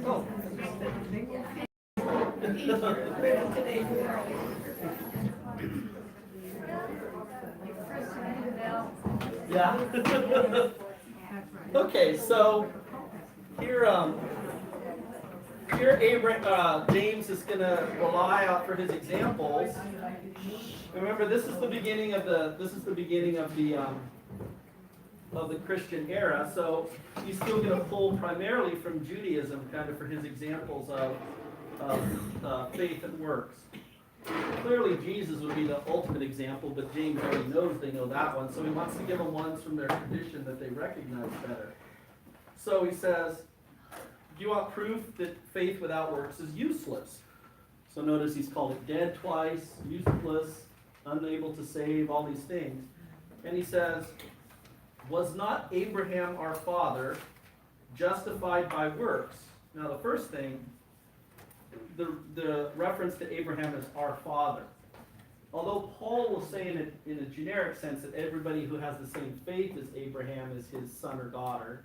Oh. Yeah. Okay, so here, James is going to rely on for his examples. Remember, this is the beginning of the Christian era. So he's still going to pull primarily from Judaism, kind of for his examples of faith and works. Clearly, Jesus would be the ultimate example, but James already knows they know that one, so he wants to give them ones from their tradition that they recognize better. So he says, do you want proof that faith without works is useless? So notice he's called it dead twice, useless, unable to save, all these things. And he says, was not Abraham our father justified by works? Now the first thing, the reference to Abraham as our father. Although Paul will say in a generic sense that everybody who has the same faith as Abraham is his son or daughter,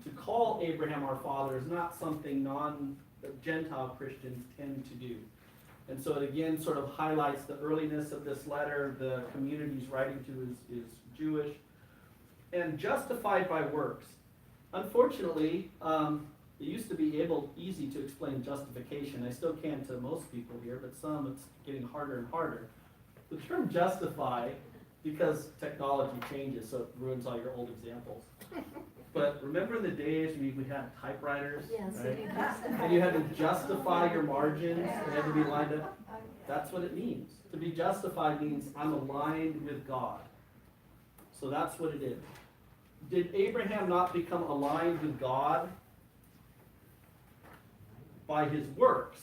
to call Abraham our father is not something non-Gentile Christians tend to do. And so it again sort of highlights the earliness of this letter. The community he's writing to is Jewish. And justified by works. Unfortunately, it used to be easy to explain justification. I still can to most people here, but some it's getting harder and harder. The term justify, because technology changes, so it ruins all your old examples. But remember the days we had typewriters, yes, right? And you had to justify your margins, and they had to be lined up. That's what it means. To be justified means I'm aligned with God. So that's what it is. Did Abraham not become aligned with God by his works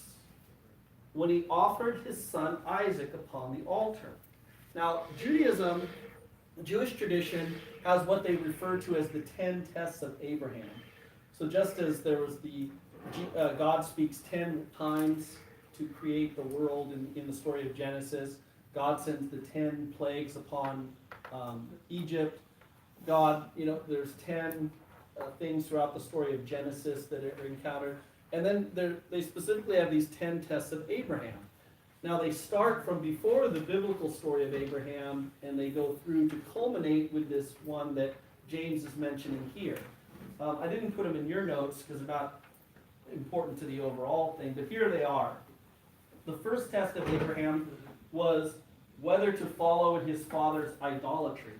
when he offered his son Isaac upon the altar? Now, Judaism, Jewish tradition, has what they refer to as the 10 tests of Abraham. So just as there was God speaks 10 times to create the world in the story of Genesis, God sends the 10 plagues upon Egypt. God, there's 10 things throughout the story of Genesis that are encountered. And then they specifically have these 10 tests of Abraham. Now they start from before the biblical story of Abraham, and they go through to culminate with this one that James is mentioning here. I didn't put them in your notes because they're not important to the overall thing, but here they are. The first test of Abraham was whether to follow in his father's idolatry.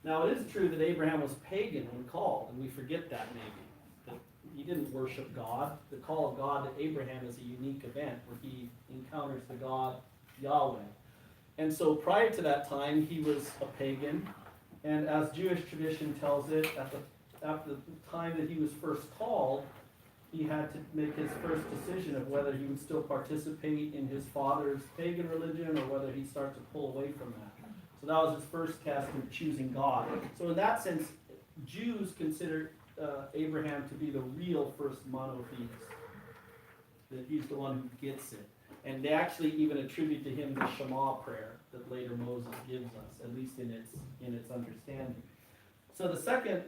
Now it is true that Abraham was pagan when called, and we forget that maybe. That he didn't worship God. The call of God to Abraham is a unique event where he encounters the God Yahweh. And so prior to that time, he was a pagan, and as Jewish tradition tells it, at the time that he was first called, he had to make his first decision of whether he would still participate in his father's pagan religion or whether he'd start to pull away from that. So that was his first test of choosing God. So in that sense, Jews consider Abraham to be the real first monotheist. That he's the one who gets it. And they actually even attribute to him the Shema prayer that later Moses gives us, at least in its understanding. So the second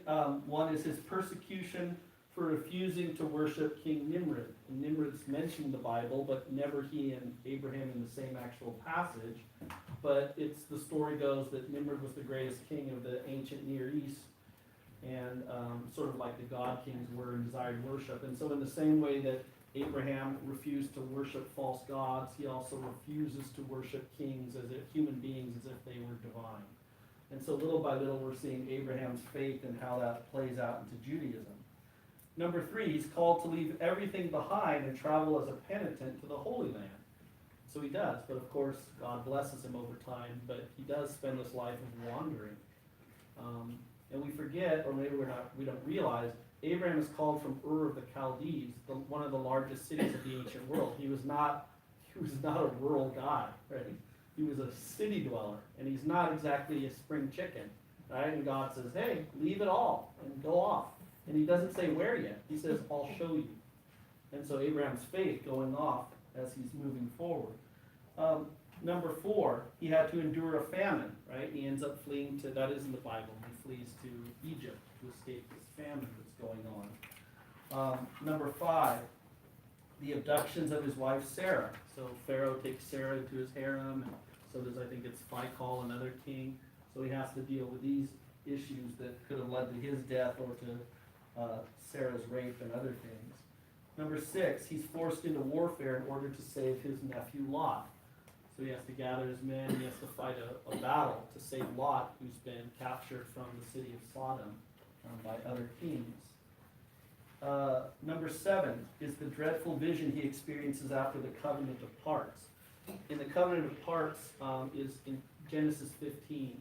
one is his persecution for refusing to worship King Nimrod. And Nimrod's mentioned in the Bible, but never he and Abraham in the same actual passage. But the story goes that Nimrod was the greatest king of the ancient Near East, and sort of like the god kings were and desired worship. And so in the same way that Abraham refused to worship false gods, he also refuses to worship kings as if human beings, as if they were divine. And so little by little we're seeing Abraham's faith and how that plays out into Judaism. Number 3, he's called to leave everything behind and travel as a penitent to the Holy Land. So he does, but of course God blesses him over time, but he does spend this life of wandering. And we forget, or maybe we don't realize, Abraham is called from Ur of the Chaldees, one of the largest cities of the ancient world. He was not a rural guy, right? He was a city dweller, and he's not exactly a spring chicken, right? And God says, hey, leave it all and go off. And he doesn't say where yet. He says, I'll show you. And so Abraham's faith going off as he's moving forward. Number 4, he had to endure a famine, right? He ends up fleeing that is in the Bible. He flees to Egypt to escape this famine that's going on. Number 5, the abductions of his wife Sarah. So Pharaoh takes Sarah into his harem, and so does, I think it's Phicol, another king. So he has to deal with these issues that could have led to his death or to Sarah's rape and other things. Number 6, he's forced into warfare in order to save his nephew Lot. So he has to gather his men, he has to fight a battle to save Lot, who's been captured from the city of Sodom by other kings. Number 7 is the dreadful vision he experiences after the covenant of parts. In the covenant of parts is in Genesis 15.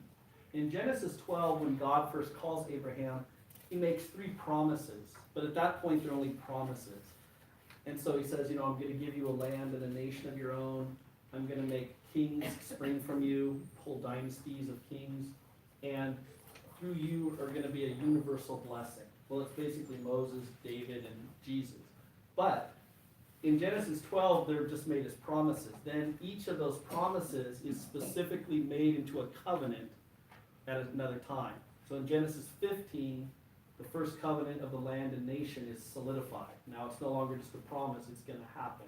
In Genesis 12, when God first calls Abraham, he makes 3 promises, but at that point they're only promises. And so he says, I'm going to give you a land and a nation of your own. I'm going to make kings spring from you, whole dynasties of kings, and through you are going to be a universal blessing. Well, it's basically Moses, David, and Jesus. But in Genesis 12, they're just made as promises. Then each of those promises is specifically made into a covenant at another time. So in Genesis 15, the first covenant of the land and nation is solidified. Now it's no longer just a promise, it's going to happen.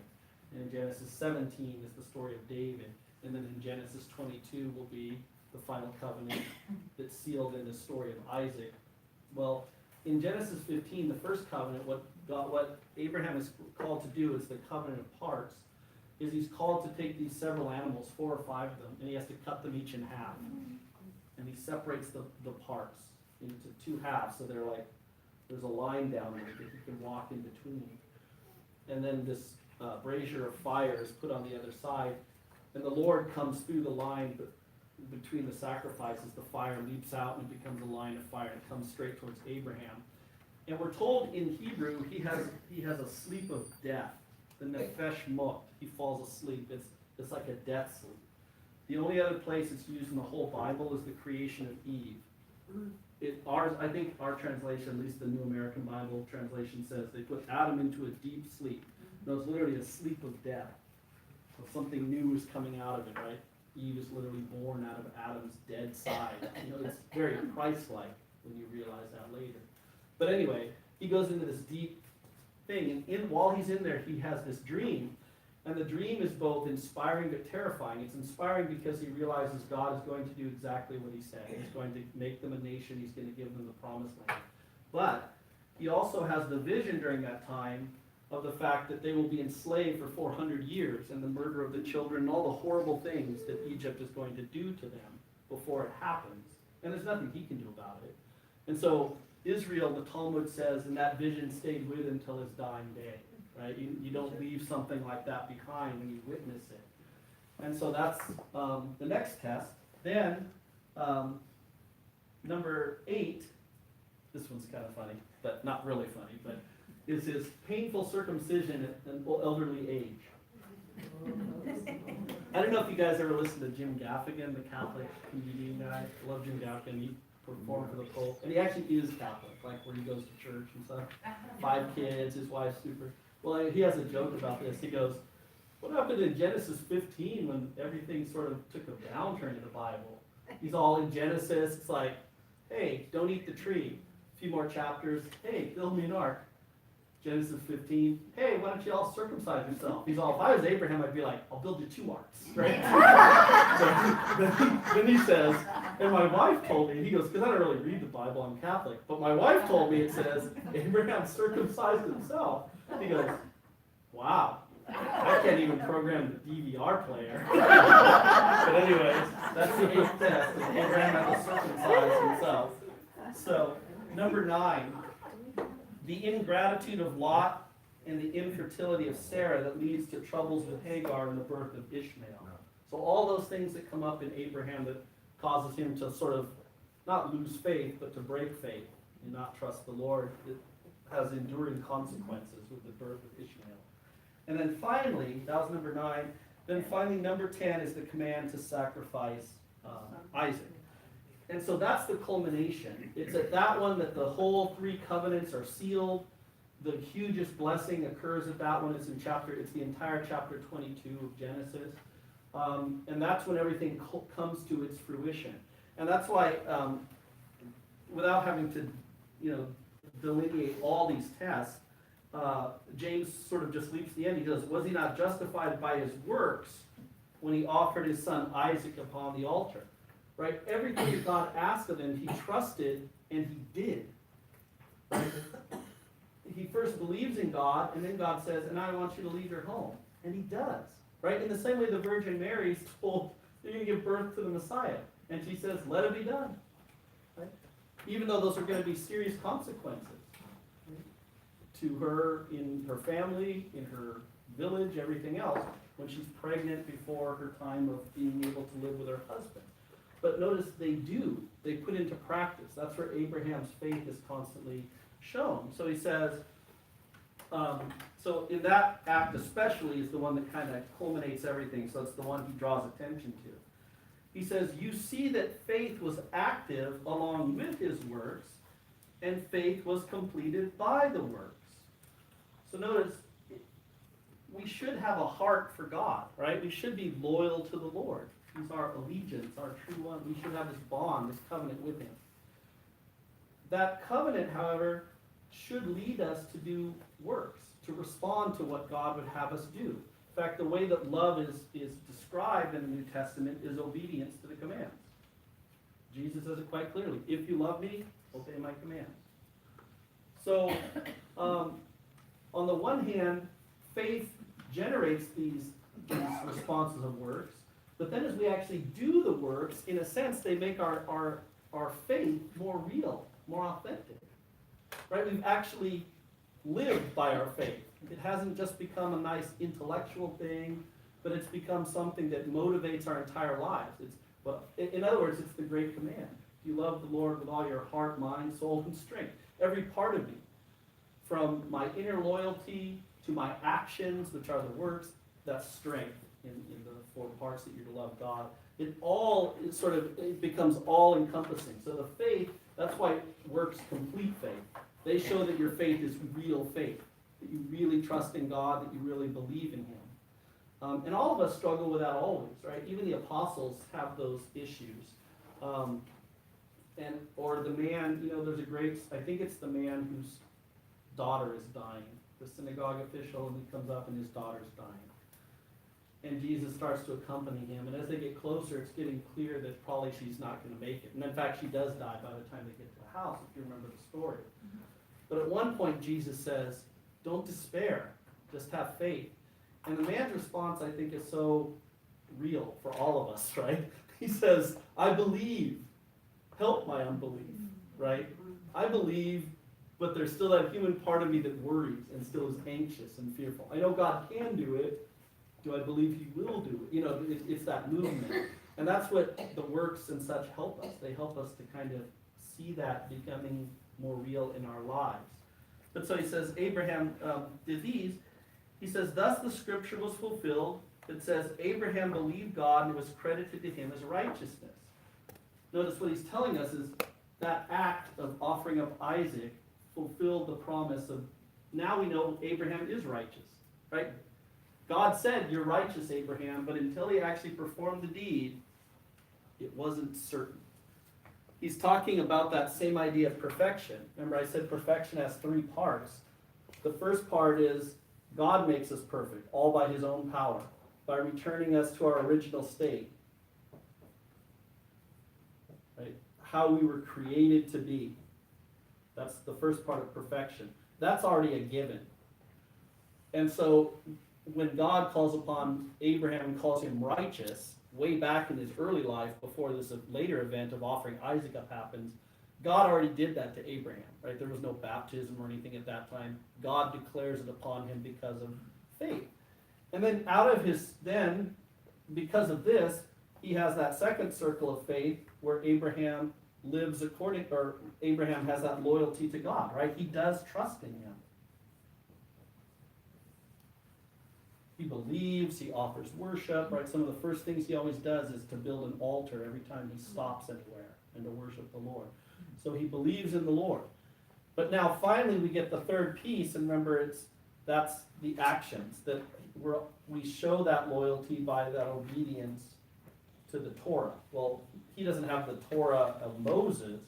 And in Genesis 17 is the story of David. And then in Genesis 22 will be the final covenant that's sealed in the story of Isaac. Well, in Genesis 15, the first covenant, what Abraham is called to do is the covenant of parts, is he's called to take these several animals, 4 or 5 of them, and he has to cut them each in half. And he separates the parts into 2 halves, so they're like, there's a line down there that you can walk in between. And then this brazier of fire is put on the other side, and the Lord comes through the line between the sacrifices. The fire leaps out and it becomes a line of fire and comes straight towards Abraham. And we're told in Hebrew he has a sleep of death, the nefesh mot. He falls asleep. It's like a death sleep. The only other place it's used in the whole Bible is the creation of Eve. I think our translation, at least the New American Bible translation, says they put Adam into a deep sleep. No, it's literally a sleep of death. So something new is coming out of it, right? Eve is literally born out of Adam's dead side. It's very Christ-like when you realize that later. But anyway, he goes into this deep thing, and while he's in there, he has this dream. And the dream is both inspiring but terrifying. It's inspiring because he realizes God is going to do exactly what he said. He's going to make them a nation. He's going to give them the promised land. But he also has the vision during that time of the fact that they will be enslaved for 400 years and the murder of the children and all the horrible things that Egypt is going to do to them before it happens. And there's nothing he can do about it. And so Israel, the Talmud says, in that vision stayed with until his dying day. Right? You don't leave something like that behind when you witness it. And so that's the next test. Then, number 8, this one's kind of funny, but not really funny, but is his painful circumcision at an elderly age. I don't know if you guys ever listened to Jim Gaffigan, the Catholic comedian guy. I love Jim Gaffigan. He performed for the Pope. And he actually is Catholic, like where he goes to church and stuff. 5 kids, his wife's super. Well, he has a joke about this. He goes, what happened in Genesis 15 when everything sort of took a downturn in the Bible? He's all in Genesis. It's like, hey, don't eat the tree. A few more chapters. Hey, build me an ark. Genesis 15, hey, why don't you all circumcise yourself? He's all, if I was Abraham, I'd be like, I'll build you 2 arks, right? then he says, and my wife told me, he goes, because I don't really read the Bible, I'm Catholic, but my wife told me it says, Abraham circumcised himself. He goes, wow, I can't even program the DVR player. But anyways, that's the 8th test, is Abraham had to circumcise himself. So, number 9. The ingratitude of Lot and the infertility of Sarah that leads to troubles with Hagar and the birth of Ishmael. So all those things that come up in Abraham that causes him to sort of not lose faith, but to break faith and not trust the Lord, it has enduring consequences with the birth of Ishmael. And then finally, that was number 9, then finally number 10 is the command to sacrifice Isaac. And so that's the culmination. It's at that one that the whole 3 covenants are sealed. The hugest blessing occurs at that one. It's the entire chapter 22 of Genesis. And that's when everything comes to its fruition. And that's why, without having to, delineate all these tests, James sort of just leaps the end. He goes, was he not justified by his works when he offered his son Isaac upon the altar? Right? Everything that God asked of him, he trusted and he did. Right? He first believes in God, and then God says, and I want you to leave your home. And he does. Right? In the same way the Virgin Mary's told, you're going to give birth to the Messiah. And she says, let it be done. Right? Even though those are going to be serious consequences. To her, in her family, in her village, everything else, when she's pregnant before her time of being able to live with her husband. But notice they put into practice. That's where Abraham's faith is constantly shown. So he says, so in that act especially is the one that kind of culminates everything. So it's the one he draws attention to. He says, you see that faith was active along with his works, and faith was completed by the works. So notice, we should have a heart for God, right? We should be loyal to the Lord. He's our allegiance, our true one. We should have this bond, this covenant with him. That covenant, however, should lead us to do works, to respond to what God would have us do. In fact, the way that love is described in the New Testament is obedience to the commands. Jesus says it quite clearly. If you love me, obey my commands. So, on the one hand, faith generates these responses of works, but then as we actually do the works, in a sense, they make our faith more real, more authentic. Right? We've actually lived by our faith. It hasn't just become a nice intellectual thing, but it's become something that motivates our entire lives. In other words, it's the great command. You love the Lord with all your heart, mind, soul, and strength. Every part of me. From my inner loyalty to my actions, which are the works, that's strength in the four parts that you're to love God. It becomes all-encompassing. So the faith, that's why works complete faith. They show that your faith is real faith, that you really trust in God, that you really believe in him. And all of us struggle with that always, right? Even the apostles have those issues. Or the man, there's I think it's the man whose daughter is dying, the synagogue official, and he comes up and his daughter's dying. And Jesus starts to accompany him, and as they get closer, it's getting clear that probably she's not going to make it. And in fact, she does die by the time they get to the house, if you remember the story. Mm-hmm. But at one point, Jesus says, don't despair, just have faith. And the man's response, I think, is so real for all of us, right? He says, I believe, help my unbelief, right? I believe, but there's still that human part of me that worries and still is anxious and fearful. I know God can do it. Do I believe he will do it? It's that movement. And that's what the works and such help us. They help us to kind of see that becoming more real in our lives. But so he says, Abraham did these. He says, thus the scripture was fulfilled. It says, Abraham believed God and it was credited to him as righteousness. Notice what he's telling us is that act of offering up Isaac fulfilled the promise of, now we know Abraham is righteous, right? God said, you're righteous, Abraham, but until he actually performed the deed, it wasn't certain. He's talking about that same idea of perfection. Remember, I said perfection has three parts. The first part is God makes us perfect, all by his own power, by returning us to our original state. Right? How we were created to be. That's the first part of perfection. That's already a given. And so when God calls upon Abraham and calls him righteous, way back in his early life, before this later event of offering Isaac up happens, God already did that to Abraham, right? There was no baptism or anything at that time. God declares it upon him because of faith. And then because of this, he has that second circle of faith where Abraham Abraham has that loyalty to God, right? He does trust in him. He believes, he offers worship, right? Some of the first things he always does is to build an altar every time he stops anywhere and to worship the Lord. So he believes in the Lord. But now finally we get the third piece, and remember that's the actions, that we show that loyalty by that obedience to the Torah. Well, he doesn't have the Torah of Moses,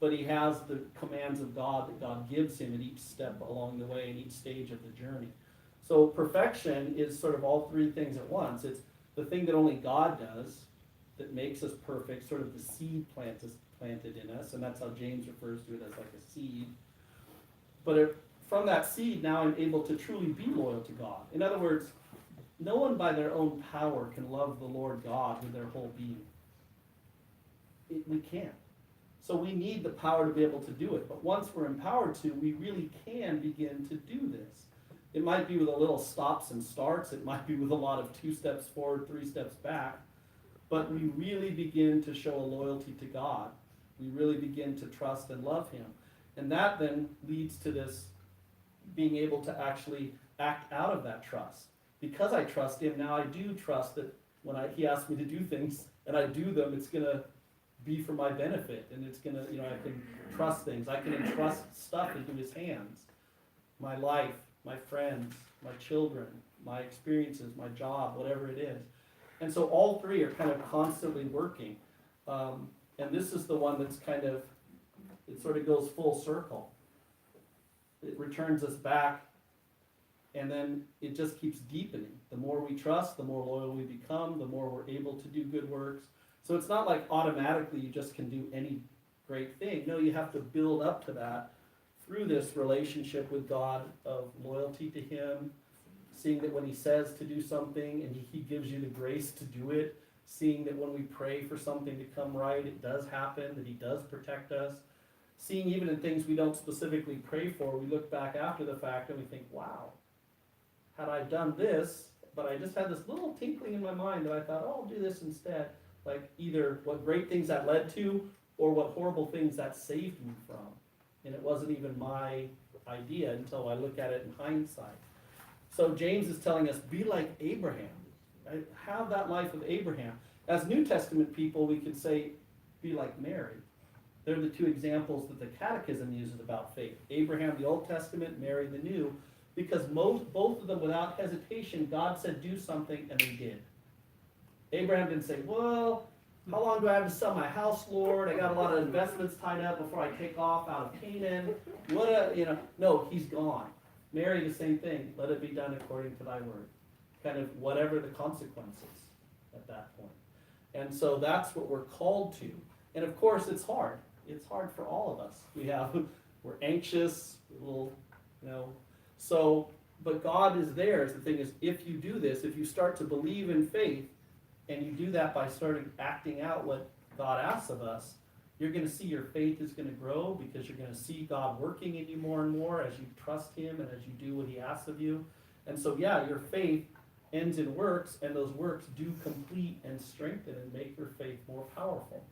but he has the commands of God that God gives him at each step along the way, in each stage of the journey. So perfection is sort of all three things at once. It's the thing that only God does that makes us perfect, sort of the seed planted in us, and that's how James refers to it, as like a seed. But from that seed, now I'm able to truly be loyal to God. In other words, no one by their own power can love the Lord God with their whole being. We can't. So we need the power to be able to do it. But once we're empowered to, we really can begin to do this. It might be with a little stops and starts. It might be with a lot of 2 steps forward, 3 steps back. But we really begin to show a loyalty to God. We really begin to trust and love him. And that then leads to this being able to actually act out of that trust. Because I trust him, now I do trust that when he asks me to do things and I do them, it's going to be for my benefit. And it's going to, I can trust things. I can entrust stuff into his hands. My life, my friends, my children, my experiences, my job, whatever it is. And so all three are kind of constantly working. And this is the one that's kind of, it sort of goes full circle. It returns us back, and then it just keeps deepening. The more we trust, the more loyal we become, the more we're able to do good works. So it's not like automatically you just can do any great thing. No, you have to build up to that through this relationship with God of loyalty to him, seeing that when he says to do something and he gives you the grace to do it, seeing that when we pray for something to come right, it does happen, that he does protect us. Seeing even in things we don't specifically pray for, we look back after the fact and we think, wow, had I done this, but I just had this little tinkling in my mind that I thought, oh, I'll do this instead. Like either what great things that led to or what horrible things that saved me from. And it wasn't even my idea until I look at it in hindsight. So James is telling us, be like Abraham. Right? Have that life of Abraham. As New Testament people, we could say, be like Mary. They're the two examples that the Catechism uses about faith. Abraham, the Old Testament, Mary, the New. Because both of them, without hesitation, God said do something, and they did. Abraham didn't say, well, how long do I have to sell my house, Lord? I got a lot of investments tied up before I take off out of Canaan. No, he's gone. Mary, the same thing. Let it be done according to thy word. Kind of whatever the consequences at that point. And so that's what we're called to. And of course, it's hard. It's hard for all of us. We're anxious, but God is there. The thing is, if you do this, if you start to believe in faith, and you do that by starting acting out what God asks of us, you're going to see your faith is going to grow because you're going to see God working in you more and more as you trust him and as you do what he asks of you. And so, your faith ends in works, and those works do complete and strengthen and make your faith more powerful.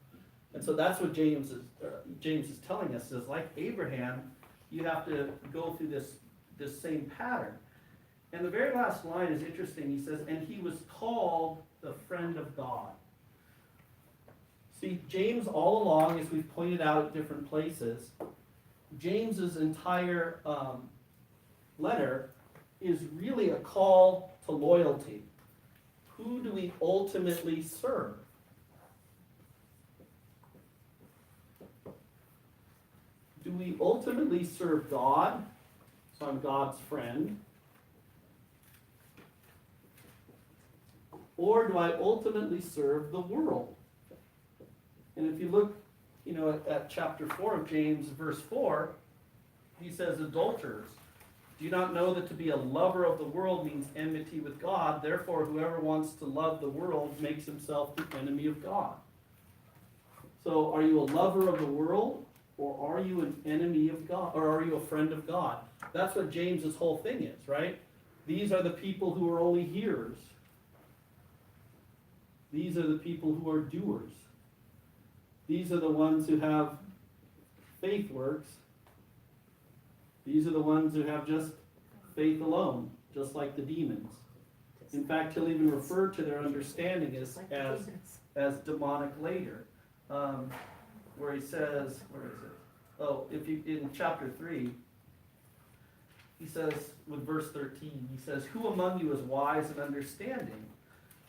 And so that's what James is telling us, is like Abraham, you have to go through this same pattern. And the very last line is interesting. He says, and he was called the friend of God. See, James all along, as we've pointed out at different places, James's entire letter is really a call to loyalty. Who do we ultimately serve? Do we ultimately serve God? So I'm God's friend. Or do I ultimately serve the world? And if you look, at chapter 4 of James, verse 4, he says, adulterers, do you not know that to be a lover of the world means enmity with God? Therefore, whoever wants to love the world makes himself the enemy of God. So are you a lover of the world, or are you an enemy of God, or are you a friend of God? That's what James's whole thing is, right? These are the people who are only hearers. These are the people who are doers. These are the ones who have faith works. These are the ones who have just faith alone, just like the demons. In fact, he'll even refer to their understanding as demonic later. Where he says, where is it? Oh, in chapter 3, he says, with verse 13, he says, who among you is wise and understanding?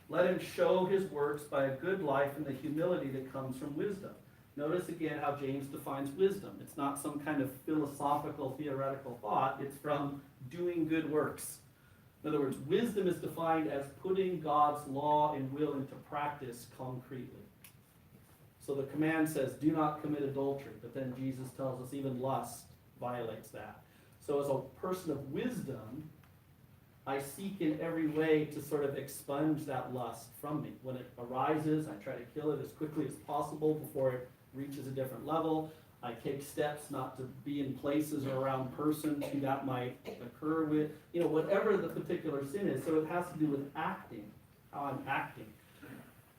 Let him show his works by a good life and the humility that comes from wisdom. Notice again how James defines wisdom. It's not some kind of philosophical, theoretical thought. It's from doing good works. In other words, wisdom is defined as putting God's law and will into practice concretely. So the command says, do not commit adultery, but then Jesus tells us even lust violates that. So as a person of wisdom, I seek in every way to sort of expunge that lust from me. When it arises, I try to kill it as quickly as possible before it reaches a different level. I take steps not to be in places or around persons who that might occur with, whatever the particular sin is. So it has to do with acting, how I'm acting.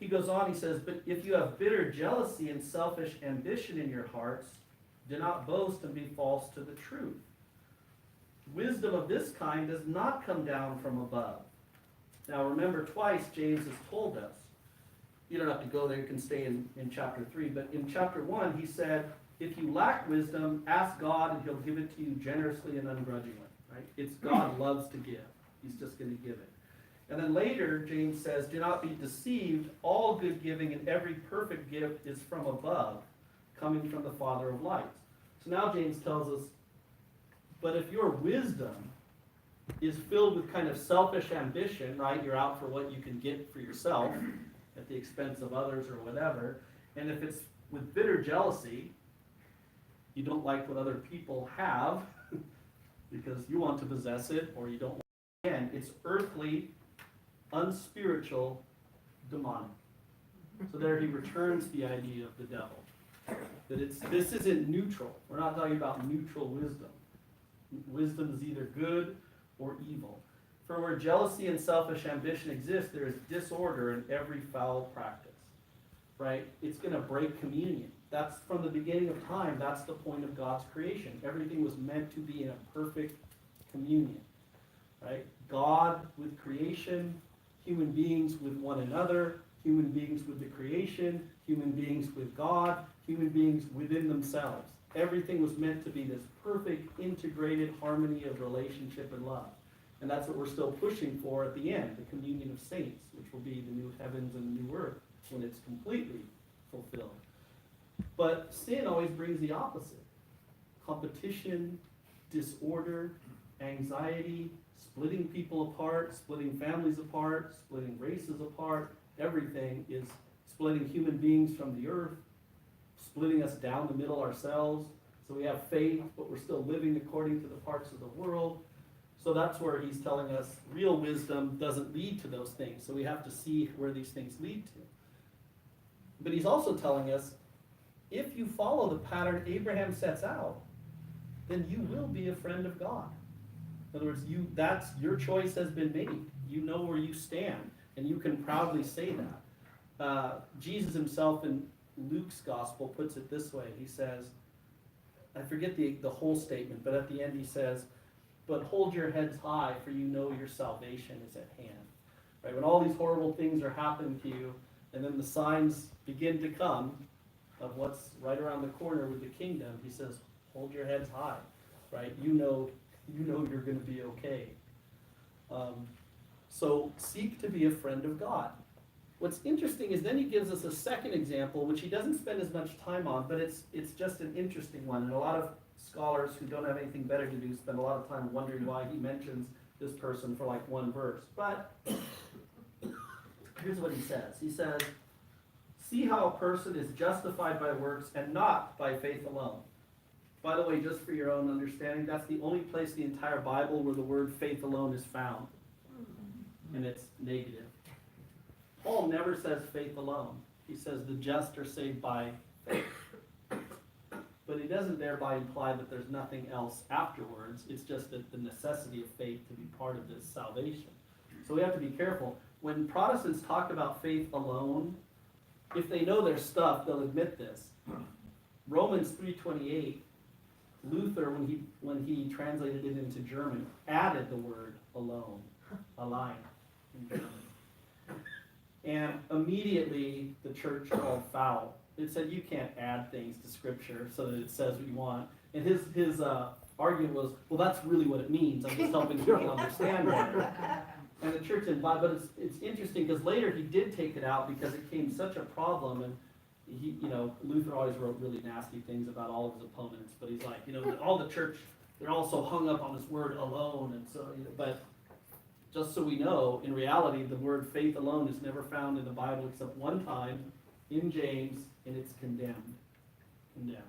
He goes on, he says, but if you have bitter jealousy and selfish ambition in your hearts, do not boast and be false to the truth. Wisdom of this kind does not come down from above. Now remember, twice James has told us, you don't have to go there, you can stay in chapter 3, but in chapter 1 he said, if you lack wisdom, ask God and he'll give it to you generously and ungrudgingly. Right? It's God loves to give. He's just going to give it. And then later, James says, do not be deceived. All good giving and every perfect gift is from above, coming from the Father of lights. So now James tells us, but if your wisdom is filled with kind of selfish ambition, right? You're out for what you can get for yourself at the expense of others or whatever. And if it's with bitter jealousy, you don't like what other people have because you want to possess it or you don't want it. And it's earthly, unspiritual, demonic. So there he returns the idea of the devil. That this isn't neutral. We're not talking about neutral wisdom. Wisdom is either good or evil. For where jealousy and selfish ambition exist, there is disorder in every foul practice. Right? It's going to break communion. That's from the beginning of time. That's the point of God's creation. Everything was meant to be in a perfect communion. Right? God with creation, human beings with one another, human beings with the creation, human beings with God, human beings within themselves. Everything was meant to be this perfect, integrated harmony of relationship and love. And that's what we're still pushing for at the end, the communion of saints, which will be the new heavens and the new earth when it's completely fulfilled. But sin always brings the opposite. Competition, disorder, anxiety, splitting people apart, splitting families apart, splitting races apart. Everything is splitting human beings from the earth, splitting us down the middle ourselves. So we have faith, but we're still living according to the parts of the world. So that's where he's telling us real wisdom doesn't lead to those things. So we have to see where these things lead to. But he's also telling us, if you follow the pattern Abraham sets out, then you will be a friend of God. In other words, that's your choice has been made. You know where you stand, and you can proudly say that. Jesus himself in Luke's gospel puts it this way. He says, I forget the whole statement, but at the end he says, but hold your heads high, for you know your salvation is at hand. Right? When all these horrible things are happening to you, and then the signs begin to come of what's right around the corner with the kingdom, he says, hold your heads high. Right? You know you're going to be okay. So seek to be a friend of God. What's interesting is then he gives us a second example, which he doesn't spend as much time on, but it's just an interesting one. And a lot of scholars who don't have anything better to do spend a lot of time wondering why he mentions this person for like one verse. But here's what he says. He says, see how a person is justified by works and not by faith alone. By the way, just for your own understanding, that's the only place in the entire Bible where the word faith alone is found. And it's negative. Paul never says faith alone. He says the just are saved by faith. But he doesn't thereby imply that there's nothing else afterwards. It's just that the necessity of faith to be part of this salvation. So we have to be careful. When Protestants talk about faith alone, if they know their stuff, they'll admit this. Romans 3:28, Luther, when he translated it into German, added the word alone, allein, in German. And immediately the church called foul. It said you can't add things to Scripture so that it says what you want. And his argument was, well, that's really what it means. I'm just helping people understand better. And the church didn't buy, but it's interesting because later he did take it out because it became such a problem, and Luther always wrote really nasty things about all of his opponents, but he's like, all the church, they're all so hung up on this word alone, and so, but just so we know, in reality, the word faith alone is never found in the Bible except one time in James, and it's condemned. Condemned.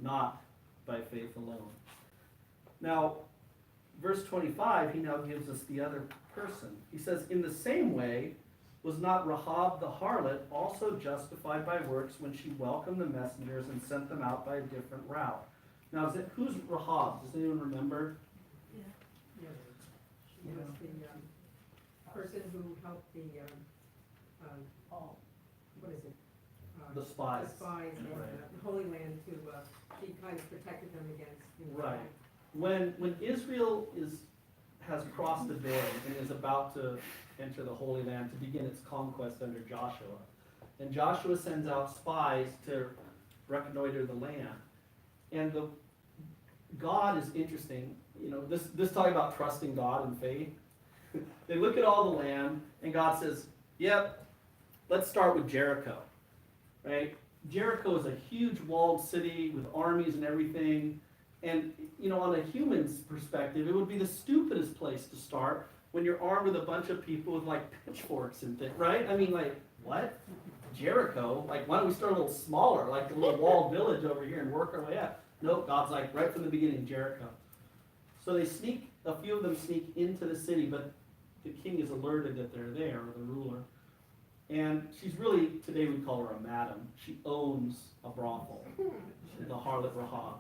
Not by faith alone. Now, verse 25, he now gives us the other person. He says, in the same way, was not Rahab the harlot also justified by works when she welcomed the messengers and sent them out by a different route? Now, who's Rahab? Does anyone remember? Yeah. She was the person who helped the, what is it? The spies. The spies in the Holy Land to, she kind of protected them against. Right. When Israel has crossed the Jordan and is about to enter the Holy Land to begin its conquest under Joshua, and Joshua sends out spies to reconnoiter the land, and God is interesting. This talking about trusting God and faith. They look at all the land, and God says, "Yep, let's start with Jericho." Right? Jericho is a huge walled city with armies and everything. And, on a human's perspective, it would be the stupidest place to start when you're armed with a bunch of people with, pitchforks and things, right? I mean, what? Jericho? Why don't we start a little smaller, like a little walled village over here and work our way up? Nope, God's right from the beginning, Jericho. So a few of them sneak into the city, but the king is alerted that they're there, or the ruler. And she's really, today we call her a madam. She owns a brothel, the harlot Rahab.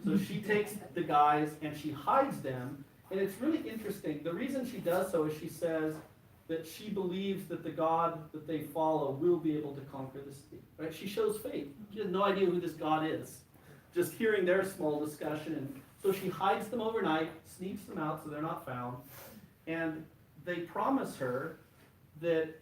So she takes the guys and she hides them, and it's really interesting. The reason she does so is she says that she believes that the God that they follow will be able to conquer the city. Right? She shows faith. She has no idea who this God is. Just hearing their small discussion, and so she hides them overnight, sneaks them out so they're not found, and they promise her that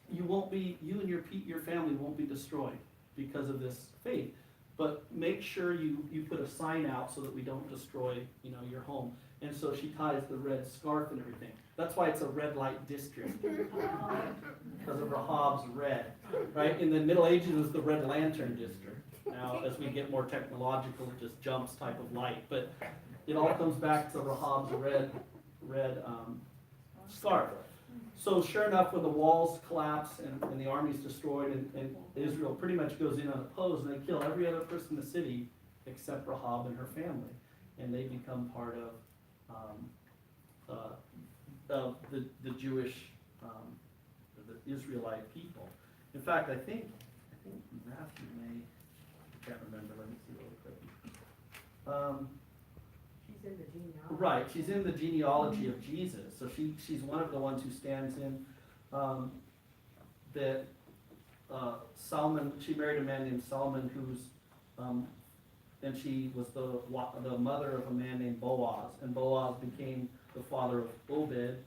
you and your family won't be destroyed because of this faith. But make sure you put a sign out so that we don't destroy, your home. And so she ties the red scarf and everything. That's why it's a red light district. Because of Rahab's red. Right? In the Middle Ages, it was the red lantern district. Now, as we get more technological, it just jumps type of light. But it all comes back to Rahab's red scarf. So sure enough, when the walls collapse and the army's destroyed and Israel pretty much goes in unopposed, and they kill every other person in the city except Rahab and her family, and they become part of the Jewish, the Israelite people. In fact, I think Matthew I can't remember. Let me see really quick. She's in the genealogy. Right, she's in the genealogy of Jesus. So she's one of the ones who stands in that Salmon. She married a man named Salmon, and she was the mother of a man named Boaz, and Boaz became the father of Obed,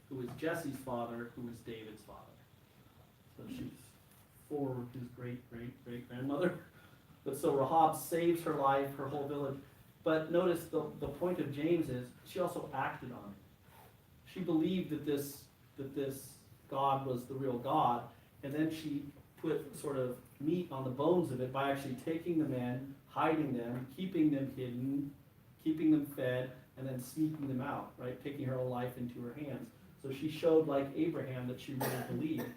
who was Jesse's father, who was David's father. So she's for his great grandmother. But so Rahab saves her life, her whole village. But notice the point of James is she also acted on it. She believed that this God was the real God, and then she put sort of meat on the bones of it by actually taking the men, hiding them, keeping them hidden, keeping them fed, and then sneaking them out, right? Taking her own life into her hands. So she showed, like Abraham, that she really believed.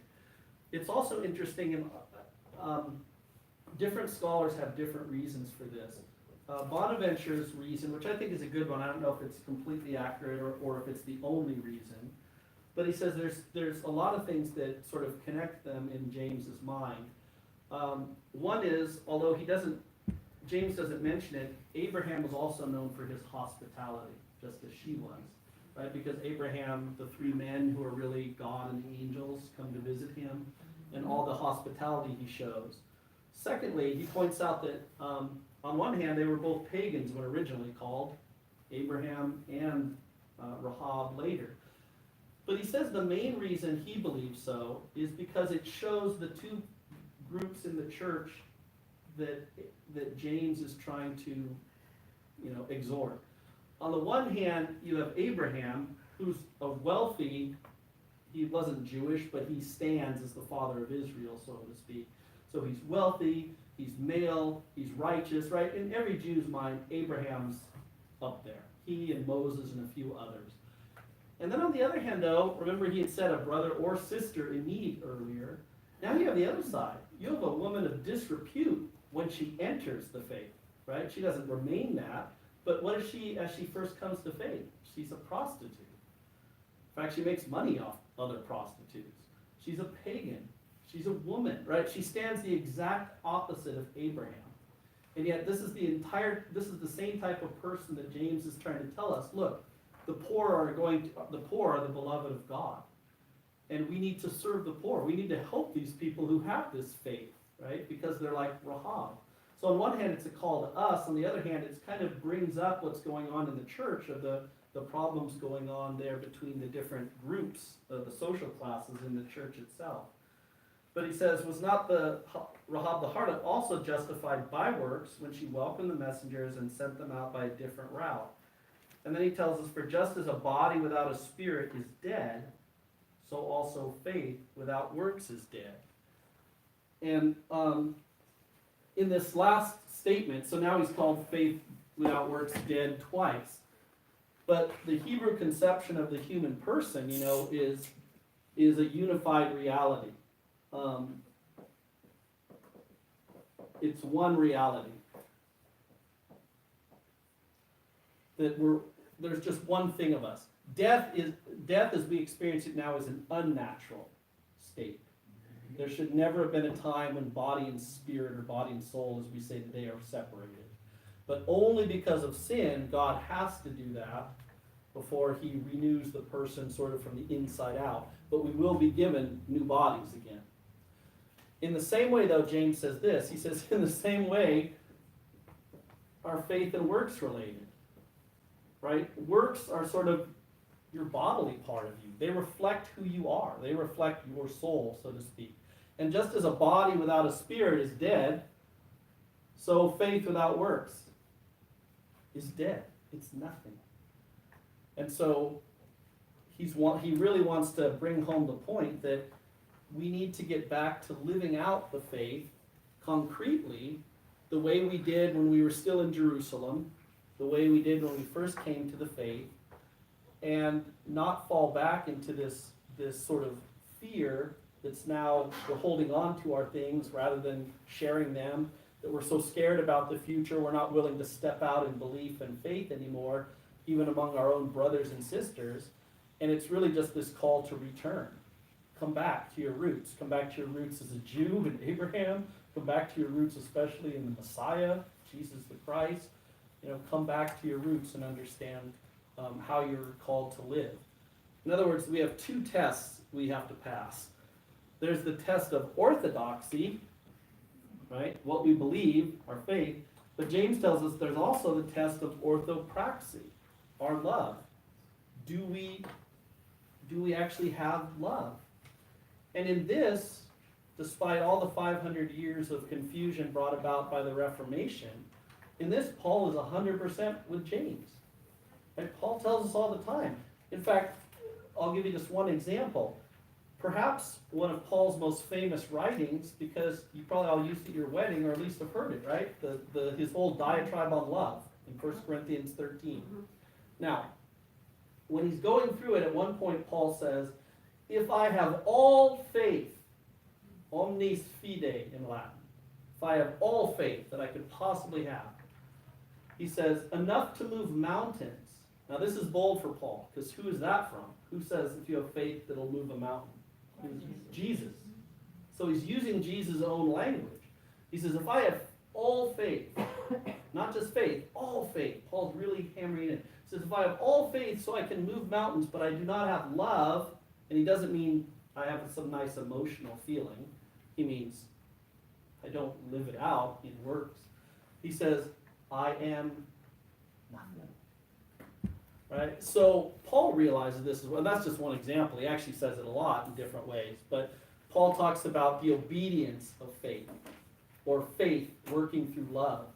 It's also interesting, and different scholars have different reasons for this. Bonaventure's reason, which I think is a good one, I don't know if it's completely accurate or if it's the only reason, but he says there's a lot of things that sort of connect them in James's mind. One is, although James doesn't mention it, Abraham was also known for his hospitality, just as she was, right? Because Abraham, the three men who are really God and the angels come to visit him, and all the hospitality he shows. Secondly, he points out that on one hand, they were both pagans when originally called, Abraham and Rahab later. But he says the main reason he believes so is because it shows the two groups in the church that James is trying to, exhort. On the one hand, you have Abraham, who's a wealthy, he wasn't Jewish, but he stands as the father of Israel, so to speak. So he's wealthy, he's male, he's righteous, right? In every Jew's mind, Abraham's up there. He and Moses and a few others. And then on the other hand, though, remember he had said a brother or sister in need earlier. Now you have the other side. You have a woman of disrepute when she enters the faith, right? She doesn't remain that. But what is she as she first comes to faith? She's a prostitute. In fact, she makes money off other prostitutes. She's a pagan. She's a woman, right? She stands the exact opposite of Abraham. And yet this is the same type of person that James is trying to tell us. Look, the poor are the beloved of God. And we need to serve the poor. We need to help these people who have this faith, right? Because they're like Rahab. So on one hand, it's a call to us. On the other hand, it kind of brings up what's going on in the church, of the problems going on there between the different groups of the social classes in the church itself. But he says, was not the Rahab the harlot also justified by works when she welcomed the messengers and sent them out by a different route? And then he tells us, for just as a body without a spirit is dead, so also faith without works is dead. And in this last statement, so now he's called faith without works dead twice. But the Hebrew conception of the human person, is a unified reality. It's one reality. There's just one thing of us. Death as we experience it now is an unnatural state. There should never have been a time when body and spirit, or body and soul, as we say today, are separated. But only because of sin, God has to do that before he renews the person sort of from the inside out. But we will be given new bodies again. In the same way, though, James says this. He says, in the same way, are faith and works related? Right? Works are sort of your bodily part of you. They reflect who you are. They reflect your soul, so to speak. And just as a body without a spirit is dead, so faith without works is dead. It's nothing. And so he really wants to bring home the point that we need to get back to living out the faith concretely, the way we did when we were still in Jerusalem, the way we did when we first came to the faith, and not fall back into this sort of fear that's now we're holding on to our things rather than sharing them, that we're so scared about the future we're not willing to step out in belief and faith anymore, even among our own brothers and sisters. And it's really just this call to return. Come back to your roots. Come back to your roots as a Jew in Abraham. Come back to your roots especially in the Messiah, Jesus the Christ. Come back to your roots and understand how you're called to live. In other words, we have two tests we have to pass. There's the test of orthodoxy, right? What we believe, our faith. But James tells us there's also the test of orthopraxy, our love. Do we actually have love? And in this, despite all the 500 years of confusion brought about by the Reformation, in this, Paul is 100% with James. And Paul tells us all the time. In fact, I'll give you just one example. Perhaps one of Paul's most famous writings, because you probably all used it at your wedding, or at least have heard it, right? His whole diatribe on love in 1 Corinthians 13. Now, when he's going through it, at one point Paul says, if I have all faith, omnis fide in Latin, if I have all faith that I could possibly have, he says, enough to move mountains. Now this is bold for Paul, because who is that from? Who says if you have faith that'll move a mountain? Jesus. So he's using Jesus' own language. He says, if I have all faith, not just faith, all faith. Paul's really hammering it. He says, if I have all faith so I can move mountains, but I do not have love, and he doesn't mean I have some nice emotional feeling. He means I don't live it out in works. He says, I am nothing. Right? So Paul realizes this as well. And that's just one example. He actually says it a lot in different ways. But Paul talks about the obedience of faith, or faith working through love.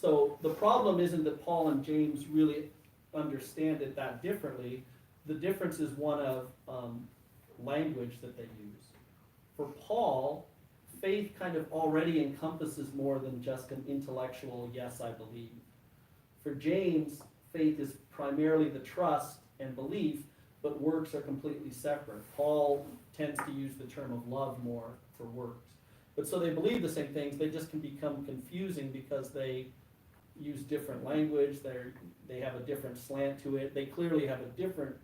So the problem isn't that Paul and James really understand it that differently. The difference is one of language that they use. For Paul, faith kind of already encompasses more than just an intellectual, yes, I believe. For James, faith is primarily the trust and belief, but works are completely separate. Paul tends to use the term of love more for works. But so they believe the same things, they just can become confusing because they use different language, they have a different slant to it, they clearly have a different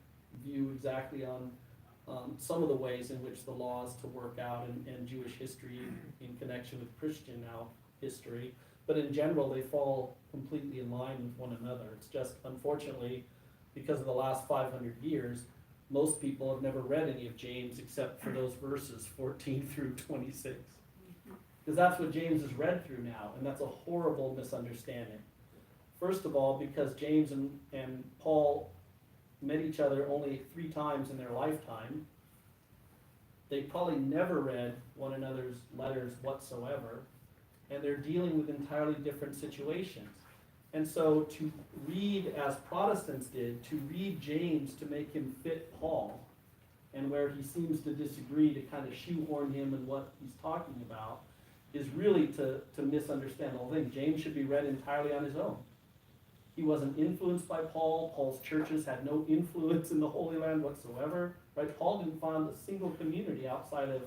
view exactly on some of the ways in which the law is to work out in Jewish history in connection with Christian now history. But in general, they fall completely in line with one another. It's just, unfortunately, because of the last 500 years, most people have never read any of James except for those verses 14 through 26. Because that's what James is read through now, and that's a horrible misunderstanding. First of all, because James and Paul met each other only 3 times in their lifetime, they probably never read one another's letters whatsoever, and they're dealing with entirely different situations. And so to read, as Protestants did, to read James to make him fit Paul, and where he seems to disagree, to kind of shoehorn him in what he's talking about, is really to misunderstand the whole thing. James should be read entirely on his own. He wasn't influenced by Paul. Paul's churches had no influence in the Holy Land whatsoever. Right? Paul didn't found a single community outside of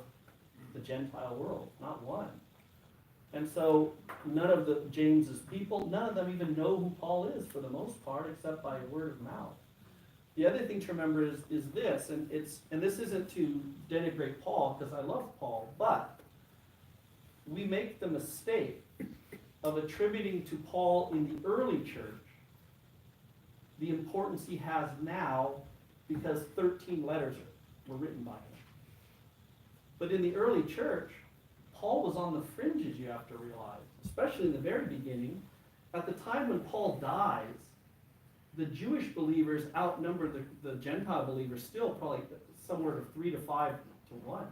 the Gentile world, not one. And so none of the James's people, none of them even know who Paul is for the most part, except by word of mouth. The other thing to remember is this, and this isn't to denigrate Paul, because I love Paul, but we make the mistake of attributing to Paul in the early church the importance he has now because 13 letters were written by him. But in the early church, Paul was on the fringes, you have to realize, especially in the very beginning. At the time when Paul dies, the Jewish believers outnumber the Gentile believers still probably somewhere of 3 to 5 to 1.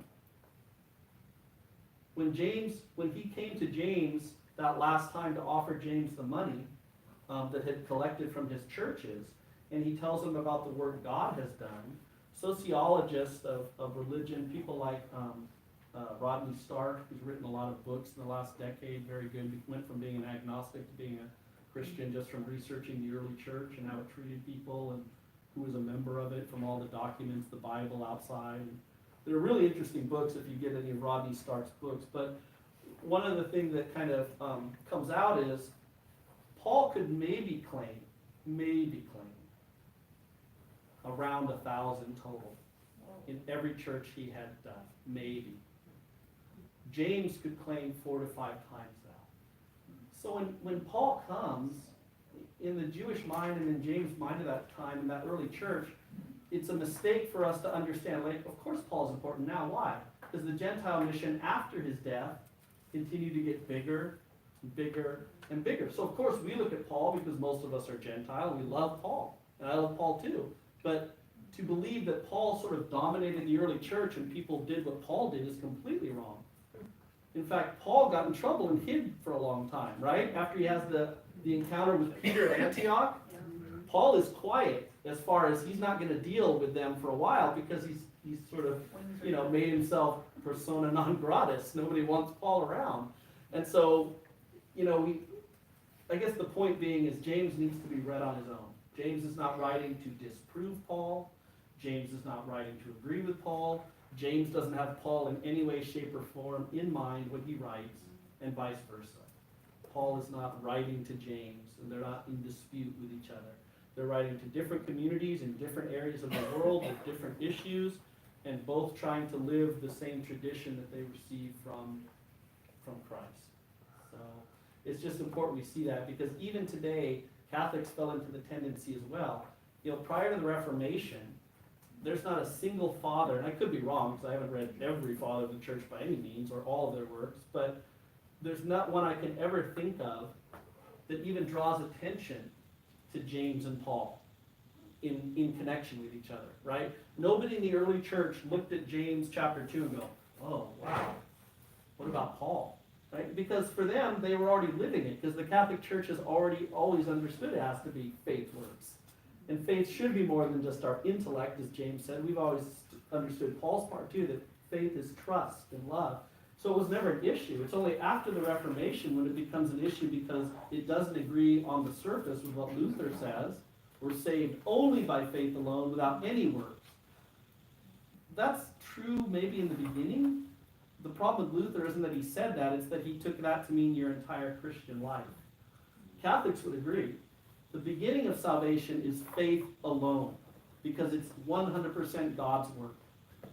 When he came to James that last time to offer James the money that had collected from his churches, and he tells him about the work God has done, sociologists of religion, people like Rodney Stark, who's written a lot of books in the last decade, very good. He went from being an agnostic to being a Christian just from researching the early church and how it treated people and who was a member of it from all the documents, the Bible outside. And they're really interesting books if you get any of Rodney Stark's books. But one of the things that kind of comes out is Paul could maybe claim around 1,000 total in every church he had done, maybe. James could claim 4 to 5 times that. So when Paul comes, in the Jewish mind and in James' mind at that time, in that early church, it's a mistake for us to understand, like, of course Paul's important now. Why? Because the Gentile mission after his death continued to get bigger and bigger and bigger. So of course we look at Paul because most of us are Gentile. We love Paul, and I love Paul too. But to believe that Paul sort of dominated the early church and people did what Paul did is completely wrong. In fact, Paul got in trouble and hid for a long time, right? After he has the encounter with Peter at Antioch, Paul is quiet as far as he's not going to deal with them for a while because he's sort of, made himself persona non gratis. Nobody wants Paul around. And so, I guess the point being is James needs to be read on his own. James is not writing to disprove Paul. James is not writing to agree with Paul. James doesn't have Paul in any way, shape, or form in mind when he writes, and vice versa. Paul is not writing to James, and they're not in dispute with each other. They're writing to different communities in different areas of the world with different issues, and both trying to live the same tradition that they received from Christ. So it's just important we see that, because even today, Catholics fell into the tendency as well. Prior to the Reformation, there's not a single father, and I could be wrong because I haven't read every father of the church by any means, or all of their works, but there's not one I can ever think of that even draws attention to James and Paul in connection with each other, right? Nobody in the early church looked at James chapter 2 and go, oh, wow, what about Paul? Right? Because for them, they were already living it, because the Catholic Church has always understood it has to be faith works. And faith should be more than just our intellect, as James said. We've always understood Paul's part too, that faith is trust and love. So it was never an issue. It's only after the Reformation when it becomes an issue because it doesn't agree on the surface with what Luther says. We're saved only by faith alone without any works. That's true maybe in the beginning. The problem with Luther isn't that he said that, it's that he took that to mean your entire Christian life. Catholics would agree. The beginning of salvation is faith alone because it's 100% God's work.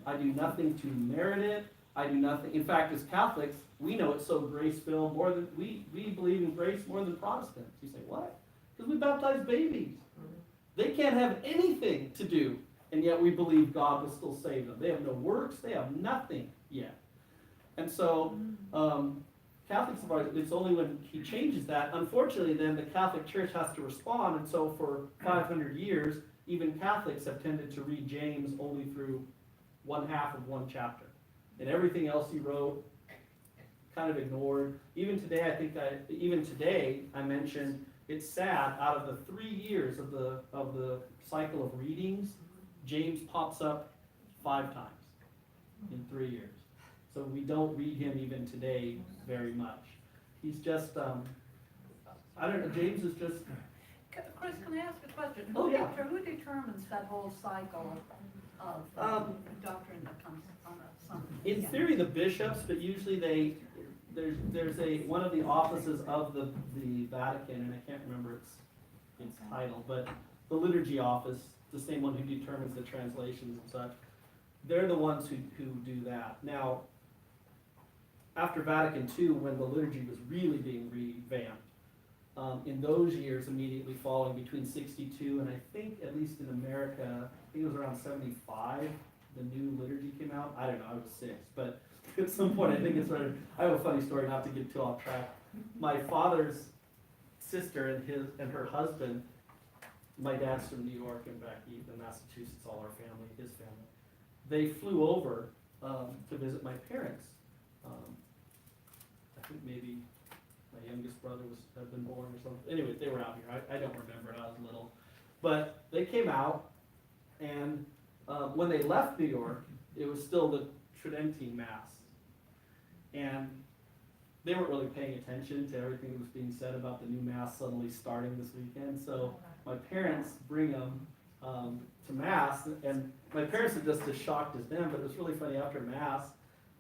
I do nothing to merit it. I do nothing. In fact, as Catholics, we know it's so grace-filled more than we believe in grace more than Protestants. You say, what? Because we baptize babies. They can't have anything to do, and yet we believe God will still save them. They have no works. They have nothing yet. And so Catholics, it's only when he changes that. Unfortunately, then the Catholic Church has to respond, and so for 500 years, even Catholics have tended to read James only through one half of one chapter. And everything else he wrote, kind of ignored. Even today, I mentioned, it's sad, out of the 3 years of the cycle of readings, James pops up 5 times in 3 years. So we don't read him even today very much. He's just, I don't know, James is just... Chris, can I ask a question? Oh, yeah. Who determines that whole cycle of doctrine that comes on a Sunday? In theory, the bishops, but usually there's one of the offices of the Vatican, and I can't remember its title, but the liturgy office, the same one who determines the translations and such, they're the ones who do that. Now, after Vatican II, when the liturgy was really being revamped, in those years immediately following between 62 and I think at least in America, I think it was around 75, the new liturgy came out. I don't know, I was 6, but at some point I think it's right. I have a funny story, not to get too off track. My father's sister and her husband, my dad's from New York and back east in Massachusetts, all our family, his family. They flew over to visit my parents. I think maybe my youngest brother had been born or something. Anyway, they were out here. I don't remember it. I was little. But they came out, and when they left New York, it was still the Tridentine Mass. And they weren't really paying attention to everything that was being said about the new Mass suddenly starting this weekend. So my parents bring them to Mass, and my parents are just as shocked as them, but it was really funny. After Mass,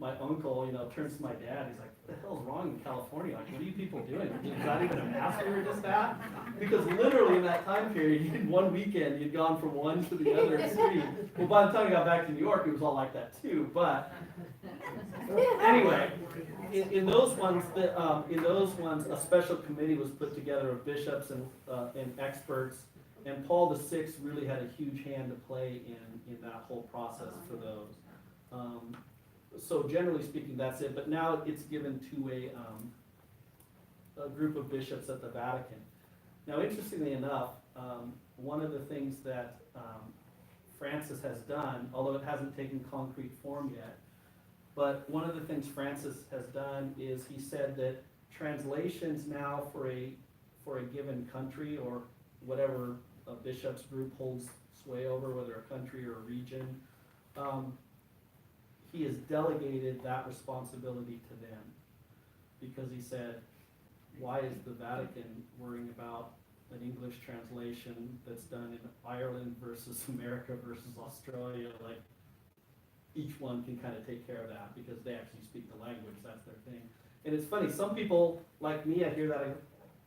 my uncle, turns to my dad. He's like, "What the hell's wrong in California? Like, what are you people doing? Is that even a mass we were just at?" Because literally in that time period, in one weekend, you'd gone from one to the other extreme. Well, by the time I got back to New York, it was all like that too. But anyway, in those ones, a special committee was put together of bishops and experts, and Paul VI really had a huge hand to play in that whole process for those. So generally speaking, that's it. But now it's given to a group of bishops at the Vatican. Now, interestingly enough, one of the things that Francis has done, although it hasn't taken concrete form yet, but one of the things Francis has done is he said that translations now for a given country or whatever a bishop's group holds sway over, whether a country or a region, he has delegated that responsibility to them, because he said, why is the Vatican worrying about an English translation that's done in Ireland versus America versus Australia? Like, each one can kind of take care of that because they actually speak the language, that's their thing. And it's funny, some people, like me, I hear that, I go,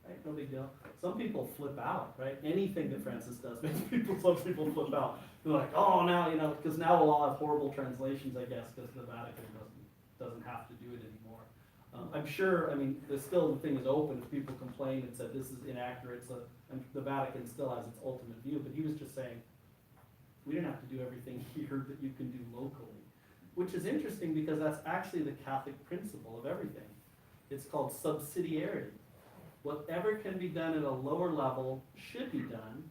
right, no big deal. Some people flip out, right? Anything that Francis does makes some people flip out. They're like, oh, now, because now we'll all have horrible translations, I guess, because the Vatican doesn't have to do it anymore. I'm sure, the thing is open if people complain and said this is inaccurate, and the Vatican still has its ultimate view, but he was just saying, we don't have to do everything here that you can do locally, which is interesting because that's actually the Catholic principle of everything. It's called subsidiarity. Whatever can be done at a lower level should be done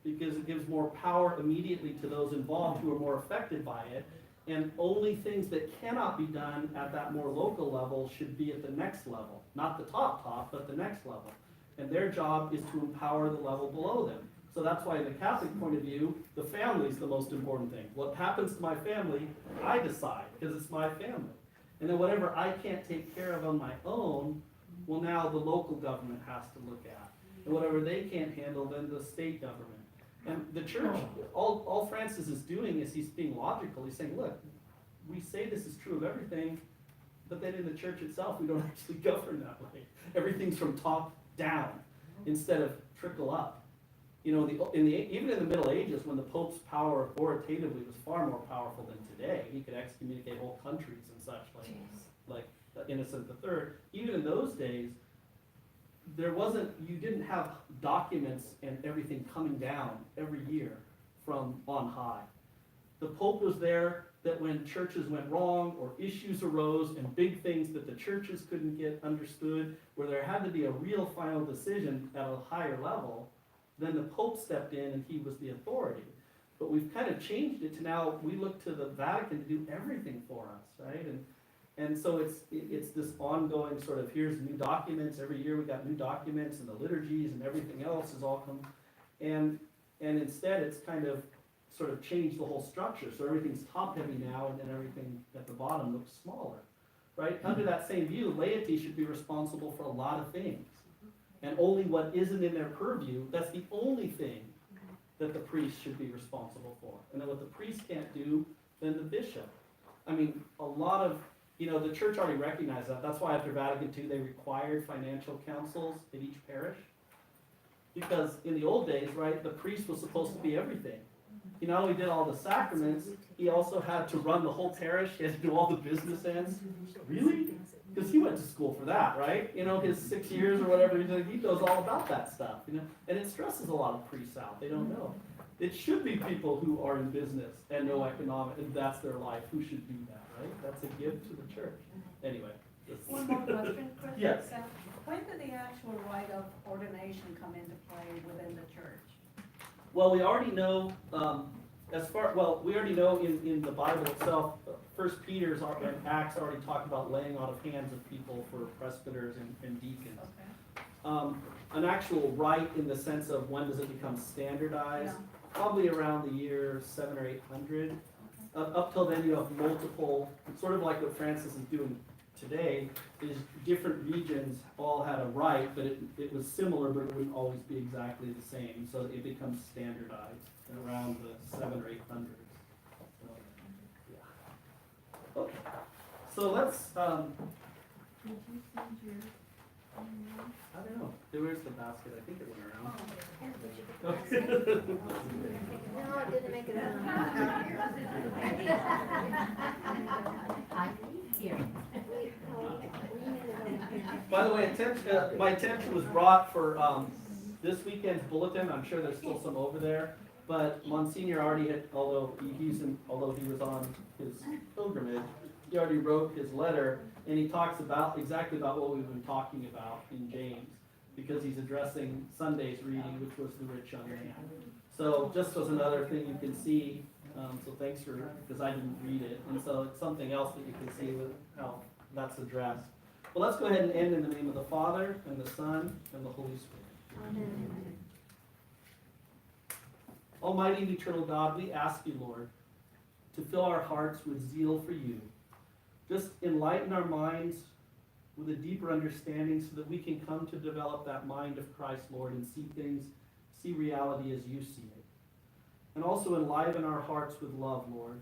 because it gives more power immediately to those involved who are more affected by it, and only things that cannot be done at that more local level should be at the next level. Not the top, but the next level. And their job is to empower the level below them. So that's why in the Catholic point of view, the family is the most important thing. What happens to my family, I decide, because it's my family. And then whatever I can't take care of on my own, well, now the local government has to look at. And whatever they can't handle, then the state government. And the church, all Francis is doing is he's being logical. He's saying, look, we say this is true of everything, but then in the church itself, we don't actually govern that way. Everything's from top down instead of trickle up. You know, even in the Middle Ages, when the Pope's power authoritatively was far more powerful than today, he could excommunicate whole countries and such, like Innocent III. Even in those days, you didn't have documents and everything coming down every year from on high. The Pope was there that when churches went wrong or issues arose and big things that the churches couldn't get understood, where there had to be a real final decision at a higher level, then the Pope stepped in and he was the authority. But we've kind of changed it to now we look to the Vatican to do everything for us, right? And so it's this ongoing sort of, here's new documents, every year we got new documents and the liturgies and everything else is all come, and instead it's kind of sort of changed the whole structure, so everything's top heavy now and then everything at the bottom looks smaller, right? Under that same view, laity should be responsible for a lot of things, and only what isn't in their purview, that's the only thing that the priest should be responsible for, and then what the priest can't do, then the bishop. I mean, a lot of, the church already recognized that. That's why after Vatican II, they required financial councils in each parish. Because in the old days, right, the priest was supposed to be everything. He not only did all the sacraments, he also had to run the whole parish. He had to do all the business ends. Really? Because he went to school for that, right? His 6 years or whatever, he knows all about that stuff, And it stresses a lot of priests out. They don't know. It should be people who are in business and know economic, and that's their life, who should do that, right? That's a gift to the church. Anyway. One more question, Chris? Yes. When did the actual rite of ordination come into play within the church? Well, we already know, we already know in the Bible itself, 1 Peter's and Acts already talk about laying on of hands of people for presbyters and deacons. Okay. An actual rite in the sense of when does it become standardized? Yeah. Probably around the year 700 or 800. Up till then you have multiple, sort of like what Francis is doing today, is different regions all had a rite, but it was similar, but it wouldn't always be exactly the same, so it becomes standardized around the 700 or 800s. So, yeah. Okay. So let's, Did you send your email? I don't know, where's the basket? I think it went around. No, it didn't make it Here. By the way, my attention was brought for this weekend's bulletin. I'm sure there's still some over there, but Monsignor already had, although he was on his pilgrimage, he already wrote his letter, and he talks exactly about what we've been talking about in James, because he's addressing Sunday's reading, which was the rich young man. So just as another thing you can see, so thanks because I didn't read it, and so it's something else that you can see with how that's addressed. Well, let's go ahead and end in the name of the Father, and the Son, and the Holy Spirit. Amen. Almighty and eternal God, we ask you, Lord, to fill our hearts with zeal for you. Just enlighten our minds with a deeper understanding so that we can come to develop that mind of Christ, Lord, and see reality as you see it. And also enliven our hearts with love, Lord,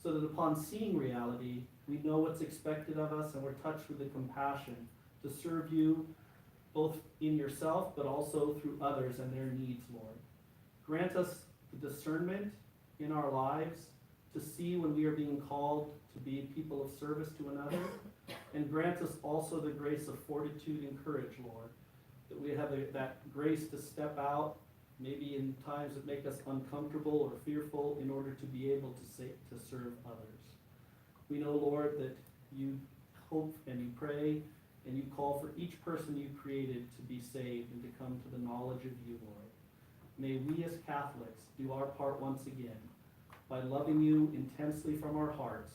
so that upon seeing reality, we know what's expected of us and we're touched with the compassion to serve you both in yourself but also through others and their needs, Lord. Grant us the discernment in our lives to see when we are being called to be people of service to another, and grant us also the grace of fortitude and courage, Lord, that we have that grace to step out, maybe in times that make us uncomfortable or fearful, in order to be able to serve others. We know, Lord, that you hope and you pray and you call for each person you created to be saved and to come to the knowledge of you, Lord. May we as Catholics do our part once again by loving you intensely from our hearts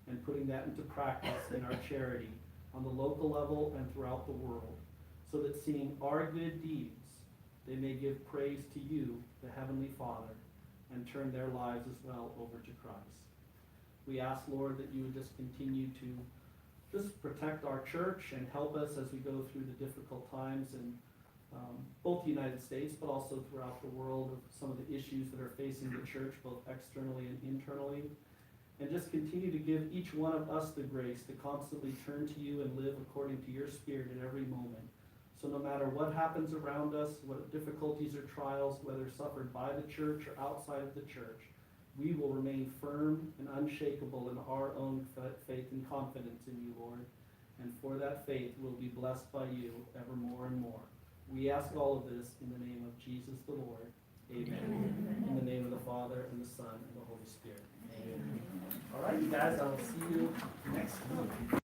and putting that into practice in our charity on the local level and throughout the world, so that seeing our good deeds, they may give praise to you, the Heavenly Father, and turn their lives as well over to Christ. We ask, Lord, that you would just continue to just protect our church and help us as we go through the difficult times in both the United States, but also throughout the world of some of the issues that are facing the church, both externally and internally. And just continue to give each one of us the grace to constantly turn to you and live according to your spirit in every moment. So no matter what happens around us, what difficulties or trials, whether suffered by the church or outside of the church, we will remain firm and unshakable in our own faith and confidence in you, Lord. And for that faith, we'll be blessed by you ever more and more. We ask all of this in the name of Jesus the Lord. Amen. In the name of the Father, and the Son, and the Holy Spirit. Amen. All right, you guys, I will see you next week.